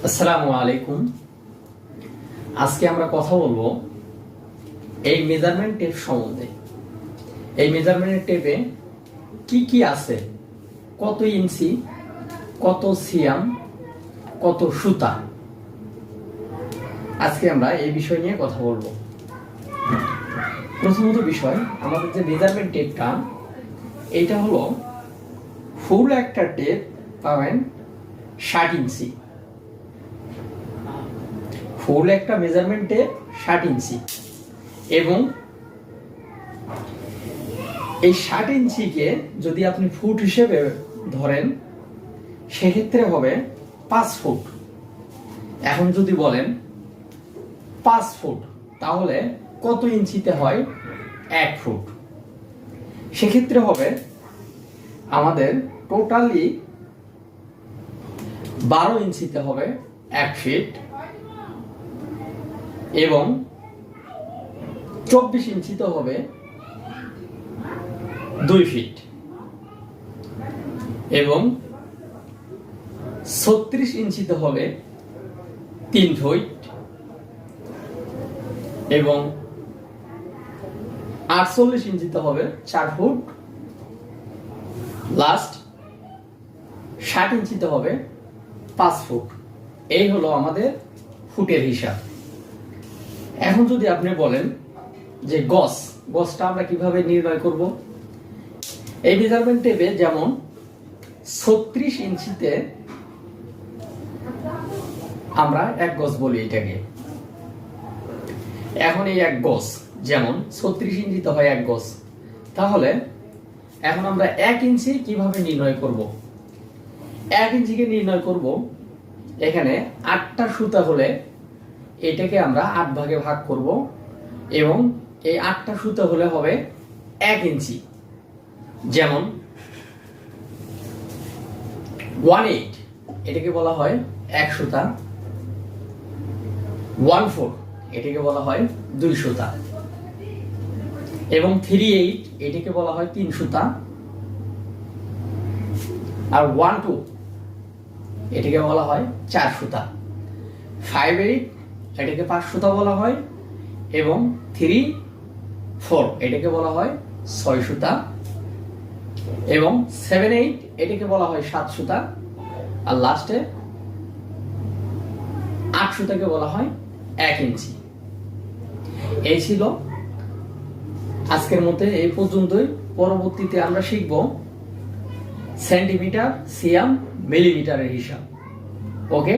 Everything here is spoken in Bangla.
আসসালামু আলাইকুম। আজকে আমরা কথা বলবো এই মেজারমেন্ট টেপ সম্বন্ধে। এই মেজারমেন্ট টেপে কি কি আছে, কত ইঞ্চি, কত সিয়াম, কত সুতা, আজকে আমরা এই বিষয় নিয়ে কথা বলবো। প্রথমত বিষয়, আমাদের যে মেজারমেন্ট টেপটা, এটা হলো ফুল একটা টেপ পাবেন 60 ইঞ্চি। ফুল একটা মেজারমেন্ট টেপ 60 ইঞ্চি, এবং এই 60 ইঞ্চিকে যদি আপনি ফুট হিসেবে ধরেন সেক্ষেত্রে হবে 5 ফুট। এখন যদি বলেন 5 ফুট, তাহলে কত ইঞ্চিতে হয় 1 ফুট। সেক্ষেত্রে হবে আমাদের টোটালি 12 ইঞ্চিতে হবে 1 ফিট, এবং 24 ইঞ্চিতে হবে 2 ফিট, এবং 36 ইঞ্চিতে হবে 3 ফিট, এবং 48 ইঞ্চিতে হবে 4 ফুট, লাস্ট 60 ইঞ্চিতে হবে 5 ফুট। এই হলো আমাদের ফুটের হিসাব। এখন যদি আপনি বলেন যে গজটা আমরা কিভাবে নির্ণয় করব, এই মেজারমেন্ট টেপে যেমন 36 ইঞ্চিতে আমরা 1 গজ বলি এটাকে। এখন এই 1 গজ যেমন 36 ইঞ্চিতে হয় 1 গজ, তাহলে এখন আমরা 1 ইঞ্চি কিভাবে নির্ণয় করব? 1 ইঞ্চিকে নির্ণয় করব, এখানে 8টা সুতা হলে এটাকে আমরা 8 ভাগে ভাগ করব, এবং এই 8টা সুতা হলে হবে 1 ইঞ্চি। যেমন 18 এটাকে বলা হয় 1 সুতা, 14 এটাকে বলা হয় 2 সুতা, এবং 38 এটাকে বলা হয় 3 সুতা, আর 12 এটাকে বলা হয় 4 সুতা, 58 এটাকে 5 সুতা বলা হয়, এবং 34 এটাকে বলা হয় 6 সুতা, এবং 78 এটাকে বলা হয় 7 সুতা, আর লাস্টে 8 সুতাকে বলা হয় 1 ইঞ্চি। এই ছিল আজকের মধ্যে, এই পর্যন্তই। পরবর্তীতে আমরা শিখব সেন্টিমিটার, সিয়াম, মিলিমিটারের হিসাব। ওকে।